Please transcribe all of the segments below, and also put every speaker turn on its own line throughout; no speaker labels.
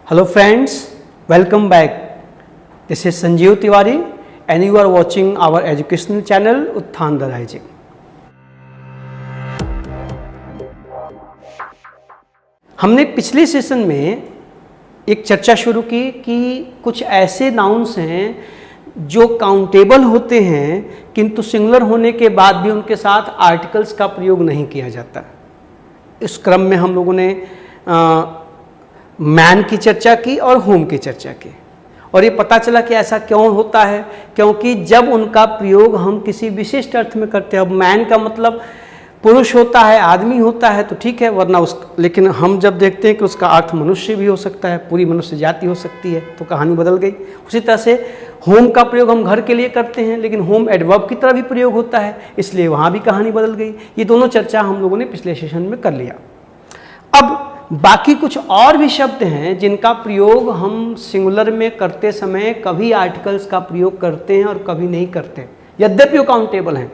Hello friends, welcome back. This is Sanjeev Tiwari and you are watching our educational channel Utthaan the Rising. हमने पिछले session में एक चर्चा शुरू की कि कुछ ऐसे नाउन्स हैं जो काउंटेबल होते हैं किंतु सिंगुलर होने के बाद भी उनके साथ आर्टिकल्स का प्रयोग नहीं किया जाता। इस क्रम में हम लोगों ने मैन की चर्चा की और होम की चर्चा की और ये पता चला कि ऐसा क्यों होता है, क्योंकि जब उनका प्रयोग हम किसी विशिष्ट अर्थ में करते हैं, अब मैन का मतलब पुरुष होता है, आदमी होता है तो ठीक है, वरना लेकिन हम जब देखते हैं कि उसका अर्थ मनुष्य भी हो सकता है, पूरी मनुष्य जाति हो सकती है, तो कहानी बदल गई। उसी तरह से होम का प्रयोग हम घर के लिए करते हैं, लेकिन होम एडवर्ब की तरह भी प्रयोग होता है, इसलिए वहाँ भी कहानी बदल गई। ये दोनों चर्चा हम लोगों ने पिछले सेशन में कर लिया। अब बाकी कुछ और भी शब्द हैं जिनका प्रयोग हम सिंगुलर में करते समय कभी आर्टिकल्स का प्रयोग करते हैं और कभी नहीं करते, यद्यपि वो काउंटेबल हैं,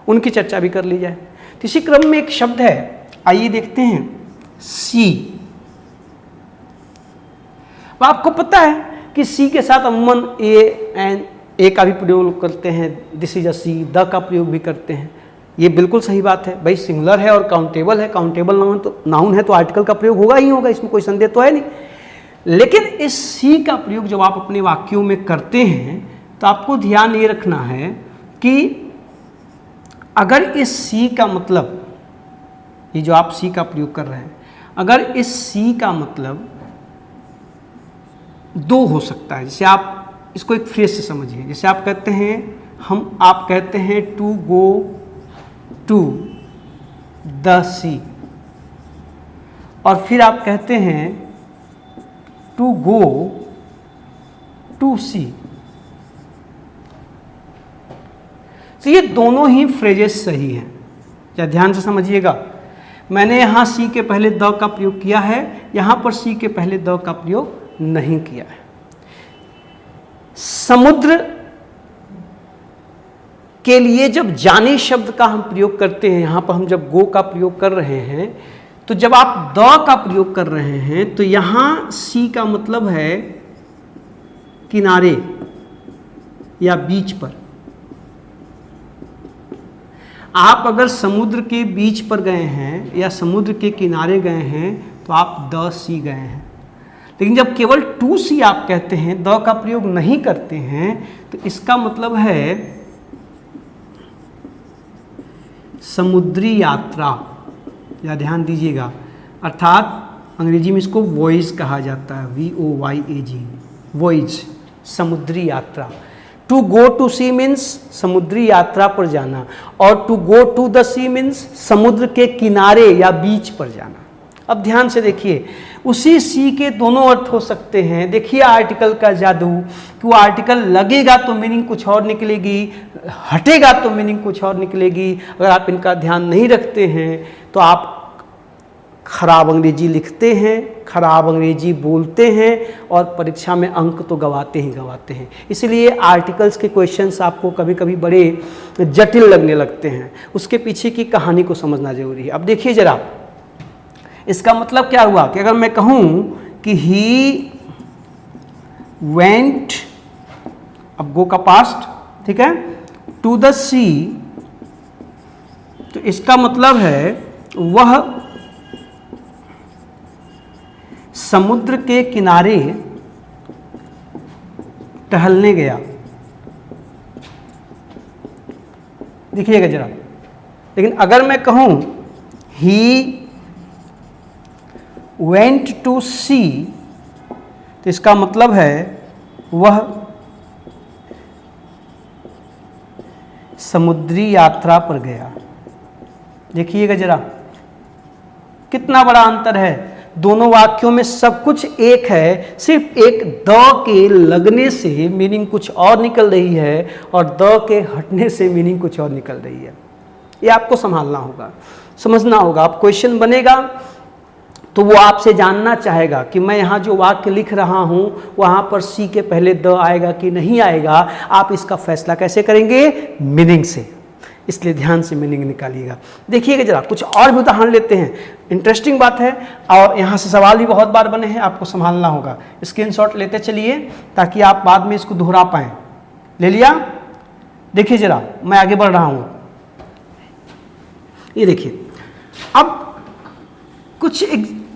उनकी चर्चा भी कर ली जाए। तो इसी क्रम में एक शब्द है, आइए देखते हैं, सी। अब आपको पता है कि सी के साथ अमूमन ए का भी प्रयोग करते हैं, this is a sea, the का प्रयोग भी करते हैं। ये बिल्कुल सही बात है, भाई सिंगुलर है और काउंटेबल है, काउंटेबल नाउन है तो आर्टिकल का प्रयोग होगा ही होगा, इसमें कोई संदेह तो है नहीं। लेकिन इस सी का प्रयोग जब आप अपने वाक्यों में करते हैं तो आपको ध्यान ये रखना है कि अगर इस सी का मतलब, ये जो आप सी का प्रयोग कर रहे हैं, अगर इस सी का मतलब दो हो सकता है, जैसे आप इसको एक फ्रेज से समझिए, जैसे आप कहते हैं आप कहते हैं टू गो टू द सी, और फिर आप कहते हैं टू गो टू सी। तो ये दोनों ही फ्रेजेस सही हैं, या ध्यान से समझिएगा। मैंने यहाँ सी के पहले द का प्रयोग किया है, यहाँ पर सी के पहले द का प्रयोग नहीं किया है। समुद्र के लिए जब जाने शब्द का हम प्रयोग करते हैं, यहाँ पर हम जब गो का प्रयोग कर रहे हैं, तो जब आप द का प्रयोग कर रहे हैं तो यहाँ सी का मतलब है किनारे या बीच पर। आप अगर समुद्र के बीच पर गए हैं या समुद्र के किनारे गए हैं तो आप द सी गए हैं। लेकिन जब केवल टू सी आप कहते हैं, द का प्रयोग नहीं करते हैं, तो इसका मतलब है समुद्री यात्रा, या ध्यान दीजिएगा, अर्थात अंग्रेजी में इसको वॉयज कहा जाता है, VOYAG, वॉयज, समुद्री यात्रा। To go to sea means समुद्री यात्रा पर जाना, और to go to the sea means समुद्र के किनारे या बीच पर जाना। अब ध्यान से देखिए, उसी सी के दोनों अर्थ हो सकते हैं। देखिए आर्टिकल का जादू, कि वो आर्टिकल लगेगा तो मीनिंग कुछ और निकलेगी, हटेगा तो मीनिंग कुछ और निकलेगी। अगर आप इनका ध्यान नहीं रखते हैं तो आप खराब अंग्रेजी लिखते हैं, खराब अंग्रेजी बोलते हैं और परीक्षा में अंक तो गवाते ही गवाते हैं। इसलिए आर्टिकल्स के क्वेश्चंस आपको कभी कभी बड़े जटिल लगने लगते हैं, उसके पीछे की कहानी को समझना जरूरी है। अब देखिए जरा, इसका मतलब क्या हुआ कि अगर मैं कहूं कि ही वेंट, अब गो का पास्ट, ठीक है, टू द सी, तो इसका मतलब है वह समुद्र के किनारे टहलने गया। देखिएगा जरा, लेकिन अगर मैं कहूं ही went to sea, तो इसका मतलब है वह समुद्री यात्रा पर गया। देखिएगा जरा कितना बड़ा अंतर है, दोनों वाक्यों में सब कुछ एक है, सिर्फ एक द के लगने से मीनिंग कुछ और निकल रही है और द के हटने से मीनिंग कुछ और निकल रही है। ये आपको संभालना होगा, समझना होगा। अब क्वेश्चन बनेगा तो वो आपसे जानना चाहेगा कि मैं यहाँ जो वाक्य लिख रहा हूँ वहाँ पर सी के पहले द आएगा कि नहीं आएगा। आप इसका फैसला कैसे करेंगे? मीनिंग से। इसलिए ध्यान से मीनिंग निकालिएगा। देखिएगा जरा, कुछ और भी उदाहरण लेते हैं, इंटरेस्टिंग बात है, और यहाँ से सवाल भी बहुत बार बने हैं, आपको संभालना होगा। स्क्रीनशॉट लेते चलिए ताकि आप बाद में इसको दोहरा पाएँ। ले लिया? देखिए जरा, मैं आगे बढ़ रहा हूँ। ये देखिए, अब कुछ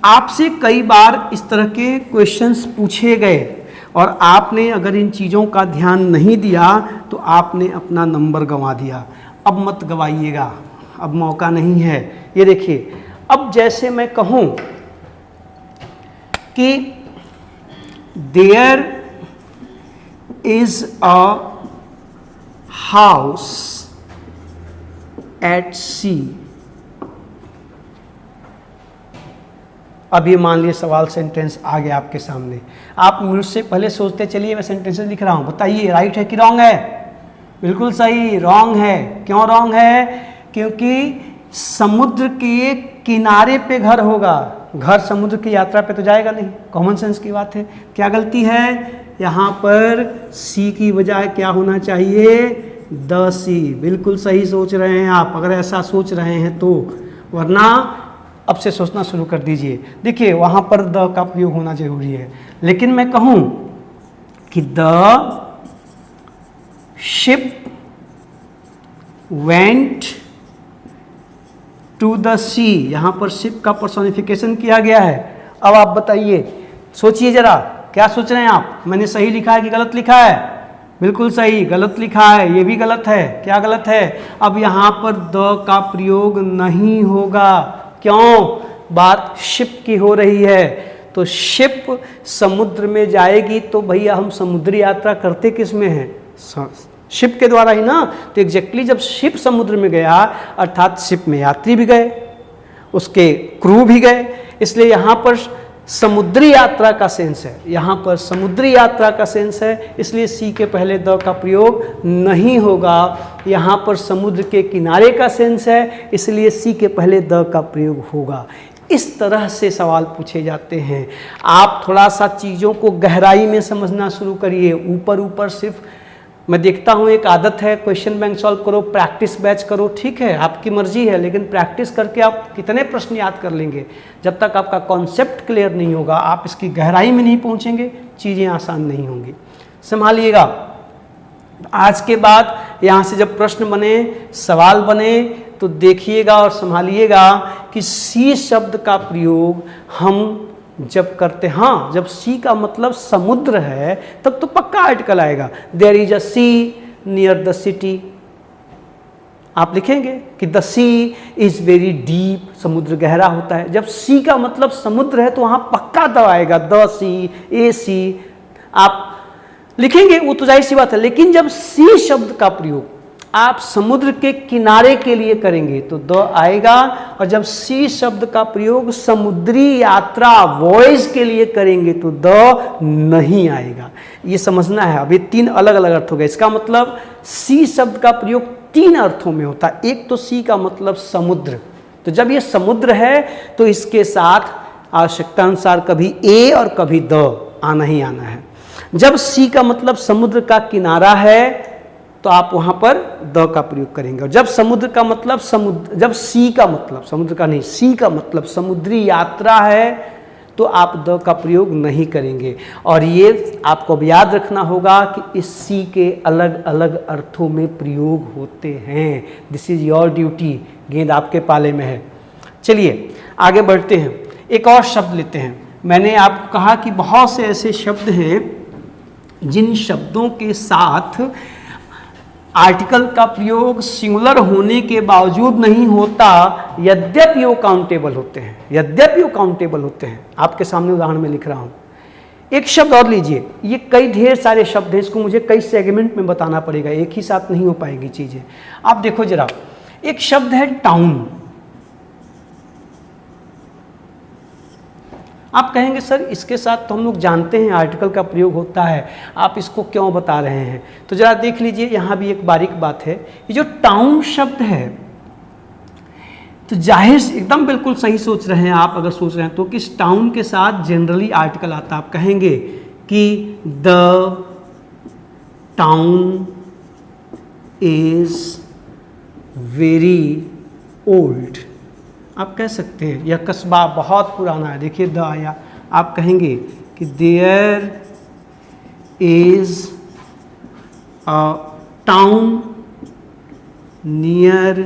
आपसे कई बार इस तरह के क्वेश्चंस पूछे गए और आपने अगर इन चीज़ों का ध्यान नहीं दिया तो आपने अपना नंबर गंवा दिया। अब मत गवाइएगा, अब मौका नहीं है। ये देखिए, अब जैसे मैं कहूँ कि there is a house at sea. अब ये मान लिए सवाल सेंटेंस आ गया आपके सामने। आप मुझसे पहले सोचते चलिए, मैं सेंटेंसेस लिख रहा हूँ, बताइए राइट है कि रॉन्ग है? बिल्कुल सही, रॉन्ग है। क्यों रॉन्ग है? क्योंकि समुद्र के किनारे पे घर होगा, घर समुद्र की यात्रा पे तो जाएगा नहीं। कॉमन सेंस की बात है। क्या गलती है? यहाँ पर सी की बजाय क्या होना चाहिए? द सी। बिल्कुल सही सोच रहे हैं आप, अगर ऐसा सोच रहे हैं तो, वरना अब से सोचना शुरू कर दीजिए। देखिए, वहाँ पर द का प्रयोग होना जरूरी है। लेकिन मैं कहूँ कि the ship went to the sea, यहाँ पर शिप का पर्सोनिफिकेशन किया गया है। अब आप बताइए, सोचिए जरा, क्या सोच रहे हैं आप? मैंने सही लिखा है कि गलत लिखा है? बिल्कुल सही, गलत लिखा है। ये भी गलत है। क्या गलत है? अब यहाँ पर द का प्रयोग नहीं होगा। क्यों? बात शिप की हो रही है। तो शिप समुद्र में जाएगी तो भैया हम समुद्री यात्रा करते किस में हैं? शिप के द्वारा ही ना। तो एग्जैक्टली जब शिप समुद्र में गया, अर्थात शिप में यात्री भी गए, उसके क्रू भी गए, इसलिए यहाँ पर समुद्री यात्रा का सेंस है। यहाँ पर समुद्री यात्रा का सेंस है, इसलिए सी के पहले द का प्रयोग नहीं होगा। यहाँ पर समुद्र के किनारे का सेंस है, इसलिए सी के पहले द का प्रयोग होगा। इस तरह से सवाल पूछे जाते हैं। आप थोड़ा सा चीज़ों को गहराई में समझना शुरू करिए। ऊपर ऊपर सिर्फ मैं देखता हूँ एक आदत है, क्वेश्चन बैंक सॉल्व करो, प्रैक्टिस बैच करो, ठीक है आपकी मर्जी है, लेकिन प्रैक्टिस करके आप कितने प्रश्न याद कर लेंगे? जब तक आपका कॉन्सेप्ट क्लियर नहीं होगा, आप इसकी गहराई में नहीं पहुँचेंगे, चीज़ें आसान नहीं होंगी। संभालिएगा। आज के बाद यहाँ से जब प्रश्न बने, सवाल बने, तो देखिएगा और संभालिएगा कि सी शब्द का प्रयोग हम जब करते, हाँ, जब सी का मतलब समुद्र है तब तो पक्का आर्टिकल आएगा। There is a sea near the city. आप लिखेंगे कि the sea is very deep, समुद्र गहरा होता है। जब सी का मतलब समुद्र है तो वहाँ पक्का द आएगा, द सी, ए सी आप लिखेंगे, वो तो जाहिर सी बात है। लेकिन जब सी शब्द का प्रयोग आप समुद्र के किनारे के लिए करेंगे तो द आएगा, और जब सी शब्द का प्रयोग समुद्री यात्रा, वॉयज के लिए करेंगे तो द नहीं आएगा। ये समझना है। अब ये तीन अलग अलग अर्थ हो गए। इसका मतलब सी शब्द का प्रयोग तीन अर्थों में होता है। एक तो सी का मतलब समुद्र, तो जब ये समुद्र है तो इसके साथ आवश्यकता अनुसार कभी ए और कभी द आना ही आना है। जब सी का मतलब समुद्र का किनारा है तो आप वहां पर द का प्रयोग करेंगे। और जब समुद्र का मतलब जब सी का मतलब समुद्र का नहीं, सी का मतलब समुद्री यात्रा है तो आप द का प्रयोग नहीं करेंगे। और ये आपको याद रखना होगा कि इस सी के अलग अलग अर्थों में प्रयोग होते हैं। This is your duty. गेंद आपके पाले में है। चलिए आगे बढ़ते हैं, एक और शब्द लेते हैं। मैंने आपको कहा कि बहुत से ऐसे शब्द हैं जिन शब्दों के साथ आर्टिकल का प्रयोग सिंगुलर होने के बावजूद नहीं होता, यद्यपि वो काउंटेबल होते हैं, यद्यपि वो काउंटेबल होते हैं। आपके सामने उदाहरण में लिख रहा हूँ। एक शब्द और लीजिए, ये कई ढेर सारे शब्द हैं, इसको मुझे कई सेगमेंट में बताना पड़ेगा, एक ही साथ नहीं हो पाएंगी चीज़ें। आप देखो जरा, एक शब्द है टाउन। आप कहेंगे सर इसके साथ तो हम लोग जानते हैं आर्टिकल का प्रयोग होता है, आप इसको क्यों बता रहे हैं? तो जरा देख लीजिए, यहाँ भी एक बारीक बात है। ये जो टाउन शब्द है, तो जाहिर एकदम बिल्कुल सही सोच रहे हैं आप, अगर सोच रहे हैं तो, कि इस टाउन के साथ जनरली आर्टिकल आता है। आप कहेंगे कि the town is very old, आप कह सकते हैं यह कस्बा बहुत पुराना है। देखिए द आया, आप कहेंगे कि there is a town near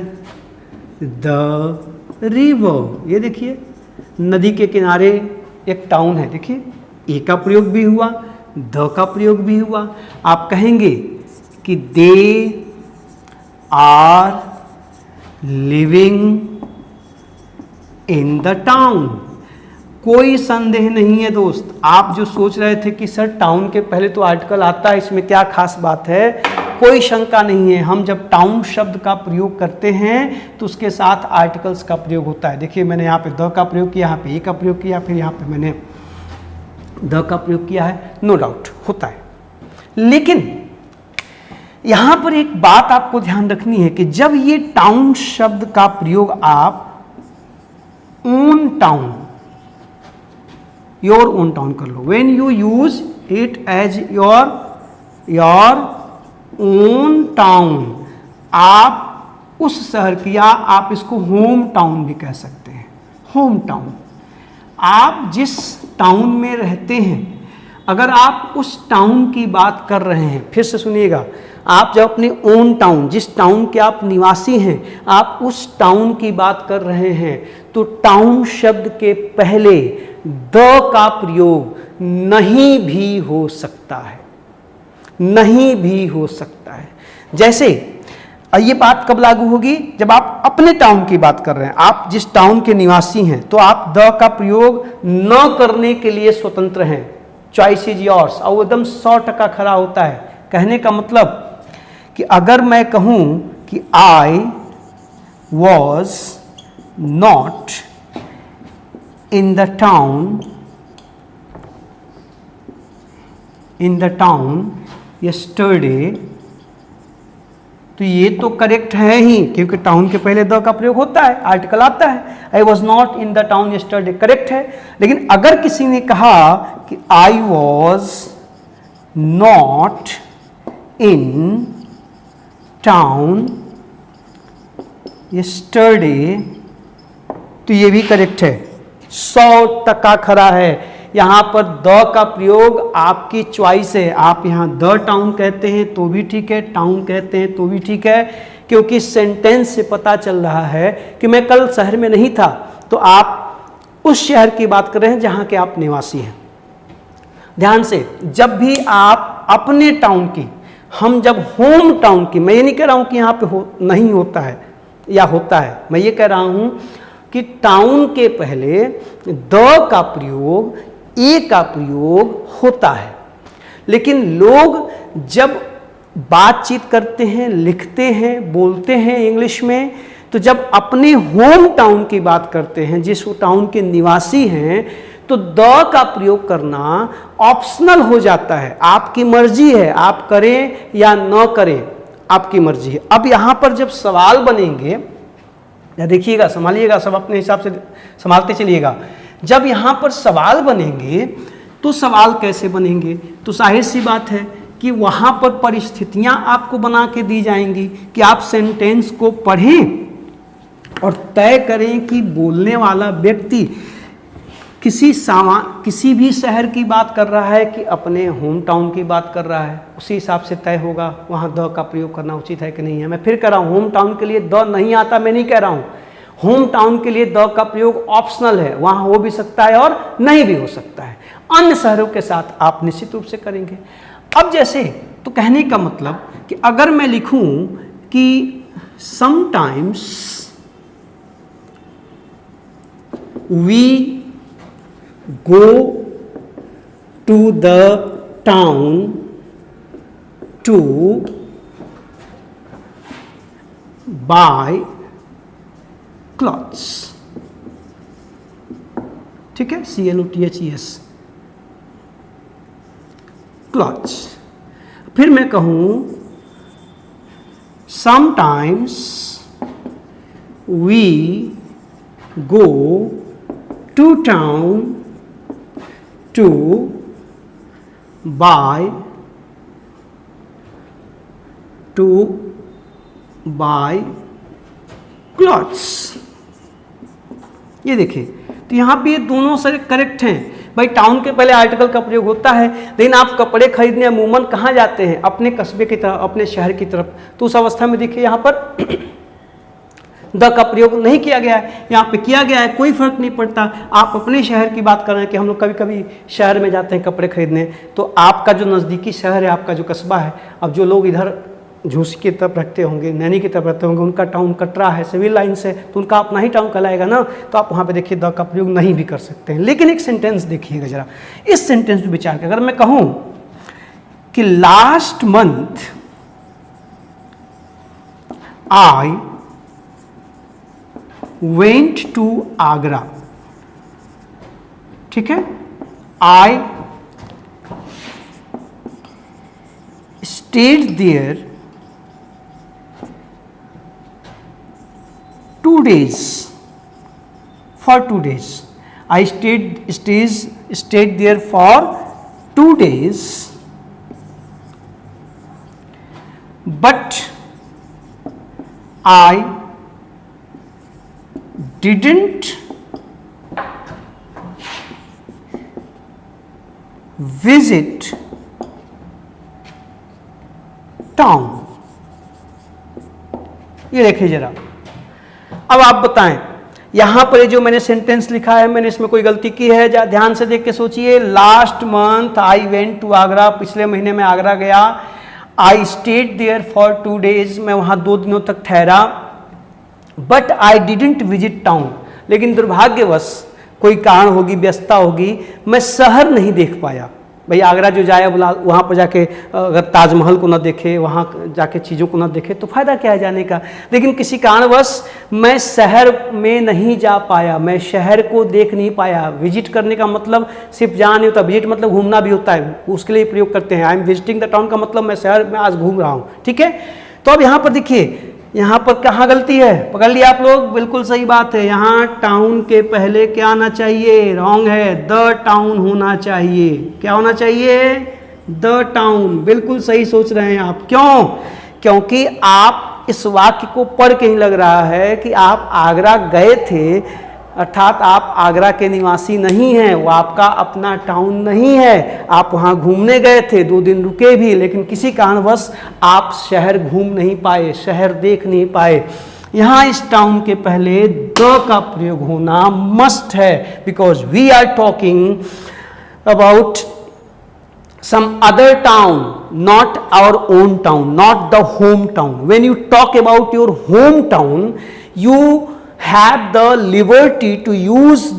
the river. ये देखिए नदी के किनारे एक टाउन है, देखिए ए का प्रयोग भी हुआ, द का प्रयोग भी हुआ। आप कहेंगे कि they are living in the town. कोई संदेह नहीं है दोस्त, आप जो सोच रहे थे कि सर टाउन के पहले तो आर्टिकल आता है, इसमें क्या खास बात है, कोई शंका नहीं है। हम जब टाउन शब्द का प्रयोग करते हैं तो उसके साथ आर्टिकल्स का प्रयोग होता है। देखिए मैंने यहाँ पे द का प्रयोग किया, यहाँ पे ए का प्रयोग किया, फिर यहाँ पे मैंने द का प्रयोग किया है, नो डाउट होता है। लेकिन यहाँ पर एक बात आपको ध्यान रखनी है कि जब ये टाउन शब्द का प्रयोग आप own town, your own town कर लो, when you use it as your own town, आप उस शहर की, या आप इसको होम टाउन भी कह सकते हैं। होम टाउन, आप जिस टाउन में रहते हैं, अगर आप उस टाउन की बात कर रहे हैं, फिर से सुनिएगा, आप जब अपने ओन टाउन, जिस टाउन के आप निवासी हैं, आप उस टाउन की बात कर रहे हैं, तो टाउन शब्द के पहले द का प्रयोग नहीं भी हो सकता है, नहीं भी हो सकता है। जैसे ये बात कब लागू होगी, जब आप अपने टाउन की बात कर रहे हैं, आप जिस टाउन के निवासी हैं, तो आप द का प्रयोग न करने के लिए स्वतंत्र हैं, चॉइस इज योर्स, और वो एकदम 100% खरा होता है। कहने का मतलब कि अगर मैं कहूं कि I was not in the town yesterday, तो ये तो करेक्ट है ही, क्योंकि टाउन के पहले द का प्रयोग होता है, आर्टिकल आता है। I was not in the town yesterday correct है। लेकिन अगर किसी ने कहा कि I was not in town yesterday, तो ये भी करेक्ट है, 100% खरा है। यहाँ पर द का प्रयोग आपकी चॉइस है, आप यहाँ द टाउन कहते हैं तो भी ठीक है, टाउन कहते हैं तो भी ठीक है, क्योंकि सेंटेंस से पता चल रहा है कि मैं कल शहर में नहीं था, तो आप उस शहर की बात कर रहे हैं जहाँ के आप निवासी हैं। ध्यान से, जब भी आप अपने टाउन की, हम जब होम टाउन की, मैं ये नहीं कह रहा हूँ कि यहाँ पे नहीं होता है या होता है, मैं ये कह रहा हूँ कि टाउन के पहले द का प्रयोग, ए का प्रयोग होता है। लेकिन लोग जब बातचीत करते हैं, लिखते हैं, बोलते हैं इंग्लिश में, तो जब अपने होम टाउन की बात करते हैं, जिस टाउन के निवासी हैं, तो द का प्रयोग करना ऑप्शनल हो जाता है। आपकी मर्जी है, आप करें या न करें, आपकी मर्जी है। अब यहाँ पर जब सवाल बनेंगे, या देखिएगा, संभालिएगा, सब अपने हिसाब से संभालते चलिएगा। जब यहाँ पर सवाल बनेंगे तो सवाल कैसे बनेंगे, तो जाहिर सी बात है कि वहाँ पर परिस्थितियाँ आपको बना के दी जाएंगी कि आप सेंटेंस को पढ़ें और तय करें कि बोलने वाला व्यक्ति किसी भी शहर की बात कर रहा है कि अपने होम टाउन की बात कर रहा है, उसी हिसाब से तय होगा वहाँ द का प्रयोग करना उचित है कि नहीं है। मैं फिर कह रहा हूँ, होम टाउन के लिए द नहीं आता, मैं नहीं कह रहा हूँ। होम टाउन के लिए द का प्रयोग ऑप्शनल है, वहाँ हो भी सकता है और नहीं भी हो सकता है। अन्य शहरों के साथ आप निश्चित रूप से करेंगे। अब जैसे, तो कहने का मतलब कि अगर मैं लिखूं कि sometimes we go to the town to buy clothes, ठीक है, CLOTHES, clothes। फिर मैं कहूँ sometimes we go to town to buy clothes. ये देखिए, तो यहाँ पे ये दोनों सारे करेक्ट हैं। भाई टाउन के पहले आर्टिकल का प्रयोग होता है, लेकिन आप कपड़े खरीदने अमूमन कहाँ जाते हैं? अपने कस्बे की तरफ, अपने शहर की तरफ। तो उस अवस्था में देखिए यहाँ पर द का प्रयोग नहीं किया गया है, यहाँ पे किया गया है, कोई फर्क नहीं पड़ता। आप अपने शहर की बात कर रहे हैं कि हम लोग कभी कभी शहर में जाते हैं कपड़े खरीदने, तो आपका जो नज़दीकी शहर है, आपका जो कस्बा है, अब जो लोग इधर झूसी की तरफ रखते होंगे, नैनी की तरफ रखते होंगे, उनका टाउन कटरा है, सिविल लाइन से, तो उनका अपना ही टाउन कहलाएगा ना। तो आप वहाँ पे देखिए द का प्रयोग नहीं भी कर सकते हैं। लेकिन एक सेंटेंस देखिएगा जरा, इस सेंटेंस पे विचार कर, अगर मैं कहूँ कि last month I went to Agra, ठीक है, I stayed there 2 days, for 2 days. I stayed there for 2 days, but I didn't visit town. ये देखिए जरा, अब आप बताएं, यहां पर जो मैंने सेंटेंस लिखा है, मैंने इसमें कोई गलती की है? ध्यान से देख के सोचिए। Last month I went to Agra, पिछले महीने में आगरा गया। I stayed there for 2 days, मैं वहां 2 दिनों तक ठहरा। But I didn't visit town, लेकिन दुर्भाग्यवश कोई कारण होगी, व्यस्तता होगी, मैं शहर नहीं देख पाया। भाई आगरा जो जाए वहाँ पर जाके अगर ताजमहल को ना देखे, वहाँ जाके चीज़ों को ना देखे तो फ़ायदा क्या है जाने का। लेकिन किसी कारणवश मैं शहर में नहीं जा पाया, मैं शहर को देख नहीं पाया। विजिट करने का मतलब सिर्फ जाना नहीं होता, विजिट मतलब घूमना भी होता है, उसके लिए प्रयोग करते हैं। I am visiting the town का मतलब मैं शहर में आज घूम रहा हूँ, ठीक है। तो अब यहाँ पर देखिए, यहाँ पर कहाँ गलती है, पकड़ लिया आप लोग, बिल्कुल सही बात है। यहाँ टाउन के पहले क्या आना चाहिए? रॉन्ग है, द टाउन होना चाहिए। क्या होना चाहिए? The town. बिल्कुल सही सोच रहे हैं आप। क्यों? क्योंकि आप इस वाक्य को पढ़ के ही लग रहा है कि आप आगरा गए थे, अर्थात आप आगरा के निवासी नहीं हैं, वो आपका अपना टाउन नहीं है। आप वहाँ घूमने गए थे, 2 दिन रुके भी, लेकिन किसी कारणवश आप शहर घूम नहीं पाए, शहर देख नहीं पाए। यहाँ इस टाउन के पहले द का प्रयोग होना मस्ट है, because we are talking about some other town, not our own town, not the hometown. When you talk about your hometown, you have the liberty to use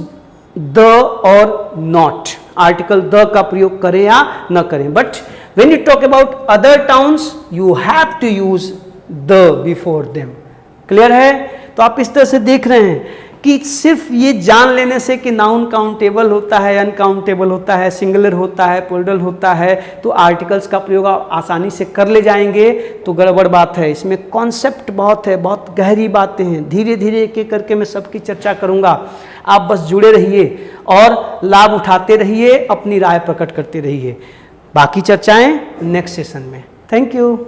the or not. Article the का प्रयोग करें या न करें. But when you talk about other towns, you have to use the before them. Clear है? तो आप इस तरह से देख रहे हैं कि सिर्फ ये जान लेने से कि नाउन काउंटेबल होता है, अनकाउंटेबल होता है, सिंगुलर होता है, प्लूरल होता है, तो आर्टिकल्स का प्रयोग आप आसानी से कर ले जाएंगे, तो गड़बड़ बात है। इसमें कॉन्सेप्ट बहुत है, बहुत गहरी बातें हैं। धीरे धीरे एक एक करके मैं सबकी चर्चा करूंगा, आप बस जुड़े रहिए और लाभ उठाते रहिए, अपनी राय प्रकट करते रहिए। बाकी चर्चाएं नेक्स्ट सेशन में। Thank you.